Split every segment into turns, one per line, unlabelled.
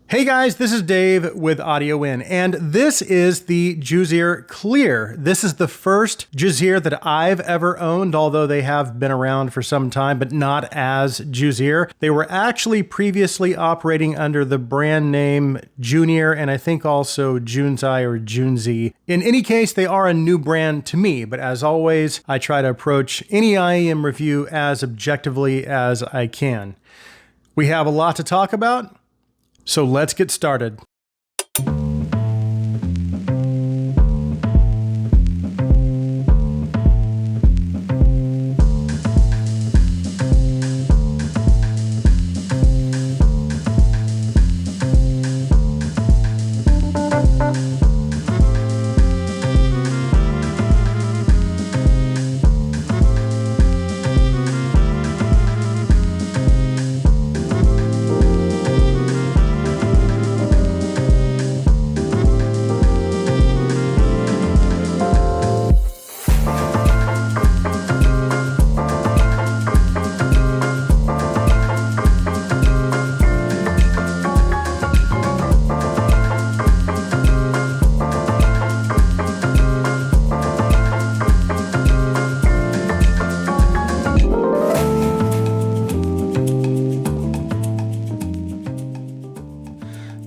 Hey guys, this is Dave with Audio In, and this is the Juzear Clear. This is the first Juzear that I've ever owned, although they have been around for some time, but not as Juzear. They were actually previously operating under the brand name Junior, and I think also Junzai or Junzi. In any case, they are a new brand to me, but as always, I try to approach any IEM review as objectively as I can. We have a lot to talk about, so let's get started.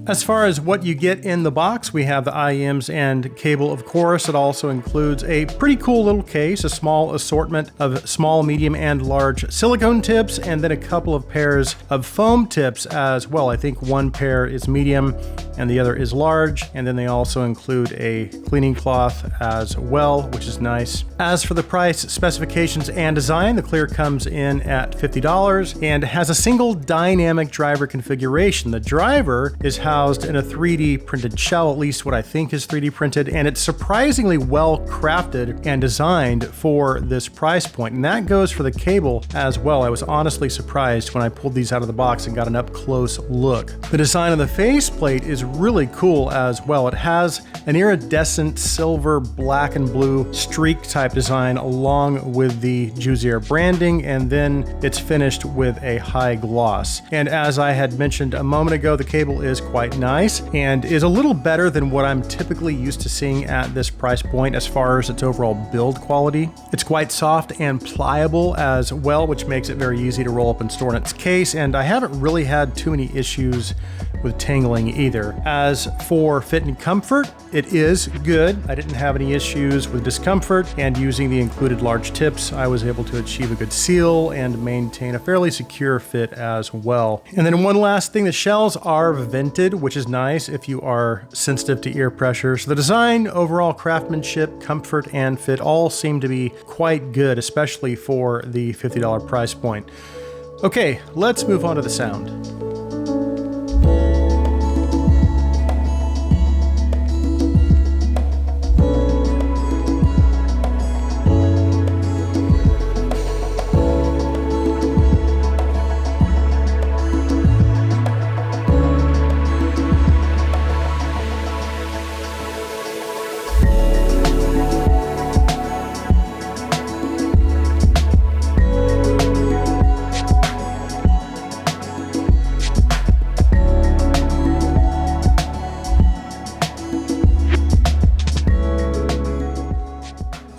As far as what you get in the box, we have the IEMs and cable, of course. It also includes a pretty cool little case, a small assortment of small, medium, and large silicone tips, and then a couple of pairs of foam tips as well. I think one pair is medium and the other is large, and then they also include a cleaning cloth as well, which is nice. As for the price, specifications, and design, the Clear comes in at $50 and has a single dynamic driver configuration. The driver is housed in a 3D printed shell, at least what I think is 3D printed, and it's surprisingly well crafted and designed for this price point. And that goes for the cable as well. I was honestly surprised when I pulled these out of the box and got an up close look. The design of the faceplate is really cool as well. It has an iridescent silver, black, and blue streak type design along with the Juzear branding, and then it's finished with a high gloss. And as I had mentioned a moment ago, the cable is quite nice and is a little better than what I'm typically used to seeing at this price point as far as its overall build quality. It's quite soft and pliable as well, which makes it very easy to roll up and store in its case, and I haven't really had too many issues with tangling either. As for fit and comfort, it is good. I didn't have any issues with discomfort, and using the included large tips, I was able to achieve a good seal and maintain a fairly secure fit as well. And then one last thing, the shells are vented, which is nice if you are sensitive to ear pressure. So the design, overall craftsmanship, comfort, and fit all seem to be quite good, especially for the $50 price point. Okay, let's move on to the sound.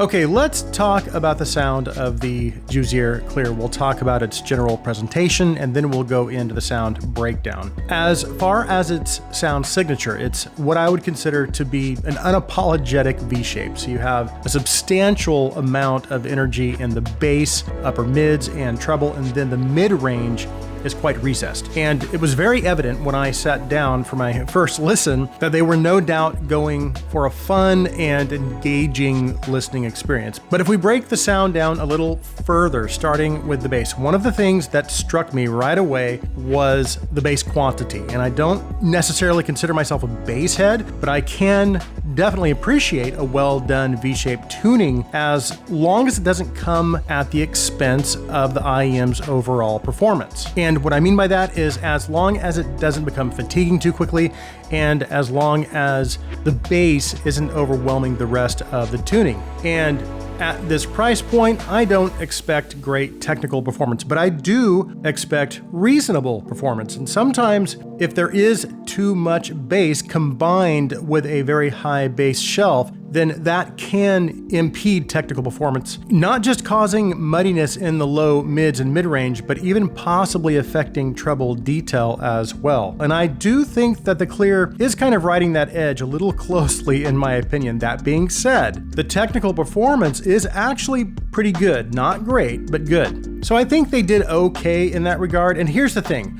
Okay, let's talk about the sound of the Juzear Clear. We'll talk about its general presentation, and then we'll go into the sound breakdown. As far as its sound signature, it's what I would consider to be an unapologetic V-shape. So you have a substantial amount of energy in the bass, upper mids, and treble, and then the mid-range is quite recessed. And it was very evident when I sat down for my first listen that they were no doubt going for a fun and engaging listening experience. But if we break the sound down a little further, starting with the bass, one of the things that struck me right away was the bass quantity. And I don't necessarily consider myself a bass head, but I can definitely appreciate a well-done V-shaped tuning as long as it doesn't come at the expense of the IEM's overall performance. And what I mean by that is as long as it doesn't become fatiguing too quickly, and as long as the bass isn't overwhelming the rest of the tuning. And At this price point, I don't expect great technical performance, but I do expect reasonable performance. And sometimes if there is too much bass combined with a very high bass shelf, then that can impede technical performance, not just causing muddiness in the low, mids, and mid-range, but even possibly affecting treble detail as well. And I do think that the Clear is kind of riding that edge a little closely, in my opinion. That being said, the technical performance is actually pretty good. Not great, but good. So I think they did okay in that regard. And here's the thing.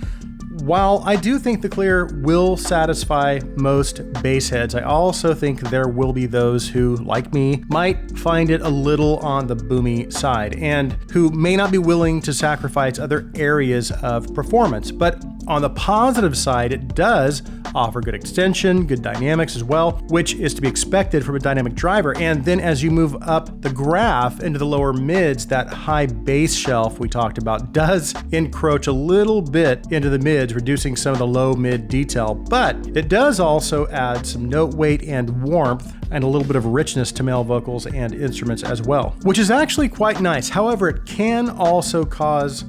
While I do think the Clear will satisfy most bass heads, I also think there will be those who, like me, might find it a little on the boomy side and who may not be willing to sacrifice other areas of performance. But on the positive side, it does offer good extension, good dynamics as well, which is to be expected from a dynamic driver. And then as you move up the graph into the lower mids, that high bass shelf we talked about does encroach a little bit into the mids, reducing some of the low mid detail, but it does also add some note weight and warmth and a little bit of richness to male vocals and instruments as well, which is actually quite nice. However, it can also cause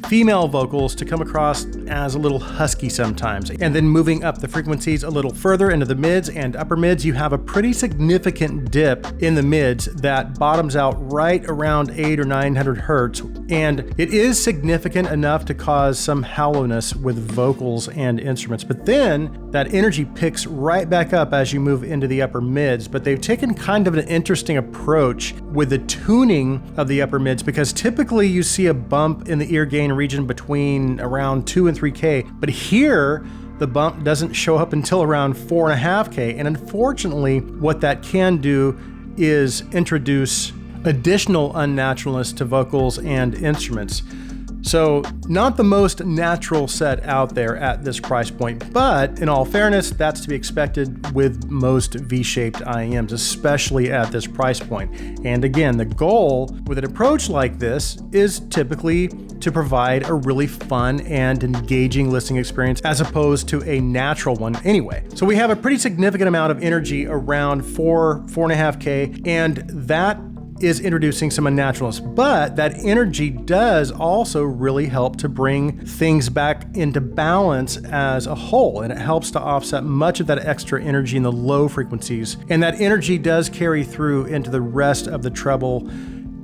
female vocals to come across as a little husky sometimes. And then moving up the frequencies a little further into the mids and upper mids, you have a pretty significant dip in the mids that bottoms out right around 800 or 900 hertz. And it is significant enough to cause some hollowness with vocals and instruments. But then that energy picks right back up as you move into the upper mids. But they've taken kind of an interesting approach with the tuning of the upper mids, because typically you see a bump in the ear gain region between around 2 and 3K, but here the bump doesn't show up until around 4.5K. And unfortunately, what that can do is introduce additional unnaturalness to vocals and instruments. So not the most natural set out there at this price point, but in all fairness, that's to be expected with most V-shaped IEMs, especially at this price point. And again, the goal with an approach like this is typically to provide a really fun and engaging listening experience as opposed to a natural one anyway. So we have a pretty significant amount of energy around 4.5K, and that is introducing some unnaturalness, but that energy does also really help to bring things back into balance as a whole, and it helps to offset much of that extra energy in the low frequencies, and that energy does carry through into the rest of the treble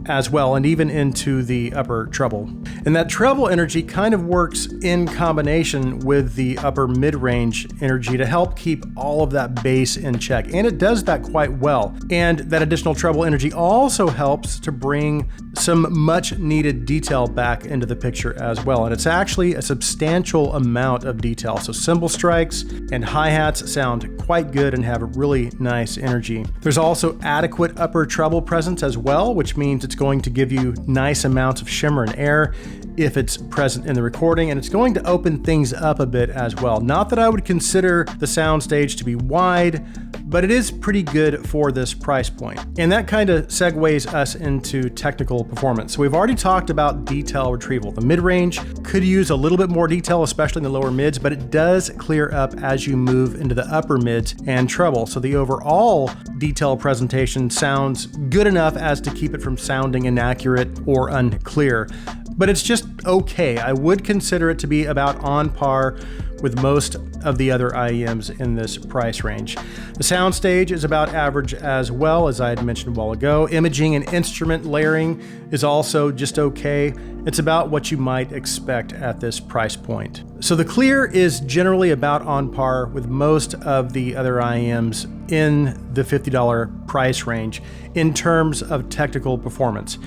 as well, and even into the upper treble. And that treble energy kind of works in combination with the upper mid-range energy to help keep all of that bass in check. And it does that quite well. And that additional treble energy also helps to bring some much needed detail back into the picture as well. And it's actually a substantial amount of detail. So cymbal strikes and hi-hats sound quite good and have really nice energy. There's also adequate upper treble presence as well, which means it's going to give you nice amounts of shimmer and air if it's present in the recording, and it's going to open things up a bit as well. Not that I would consider the soundstage to be wide, but it is pretty good for this price point. And that kind of segues us into technical performance. So we've already talked about detail retrieval. The mid-range could use a little bit more detail, especially in the lower mids, but it does clear up as you move into the upper mids and treble. So the overall detail presentation sounds good enough as to keep it from sounding inaccurate or unclear. But it's just okay. I would consider it to be about on par with most of the other IEMs in this price range. The soundstage is about average as well, as I had mentioned a while ago. Imaging and instrument layering is also just okay. It's about what you might expect at this price point. So the Clear is generally about on par with most of the other IEMs in the $50 price range in terms of technical performance.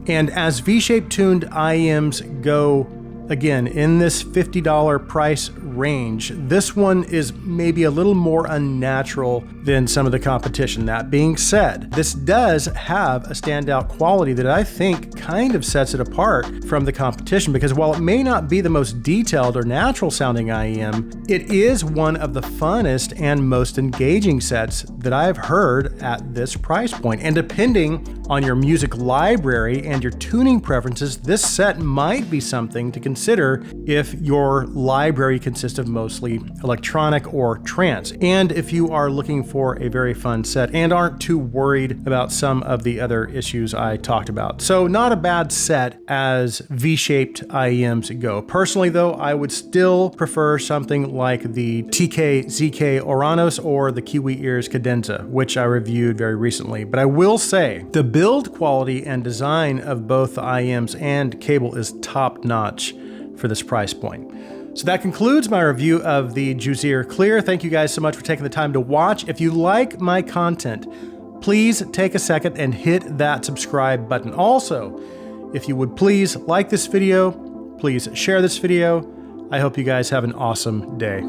And as V-shaped tuned IEMs go, again, in this $50 price range, this one is maybe a little more unnatural than some of the competition. That being said, this does have a standout quality that I think kind of sets it apart from the competition, because while it may not be the most detailed or natural sounding IEM, it is one of the funnest and most engaging sets that I've heard at this price point. And depending on your music library and your tuning preferences, this set might be something to consider if your library consists of mostly electronic or trance, and if you are looking for a very fun set and aren't too worried about some of the other issues I talked about. So not a bad set as V-shaped IEMs go. Personally though, I would still prefer something like the TK-ZK Oranos or the Kiwi Ears Cadenza, which I reviewed very recently. But I will say, the build quality and design of both the IEMs and cable is top-notch for this price point. So that concludes my review of the Juzear Clear. Thank you guys so much for taking the time to watch. If you like my content, please take a second and hit that subscribe button. Also, if you would please like this video, please share this video. I hope you guys have an awesome day.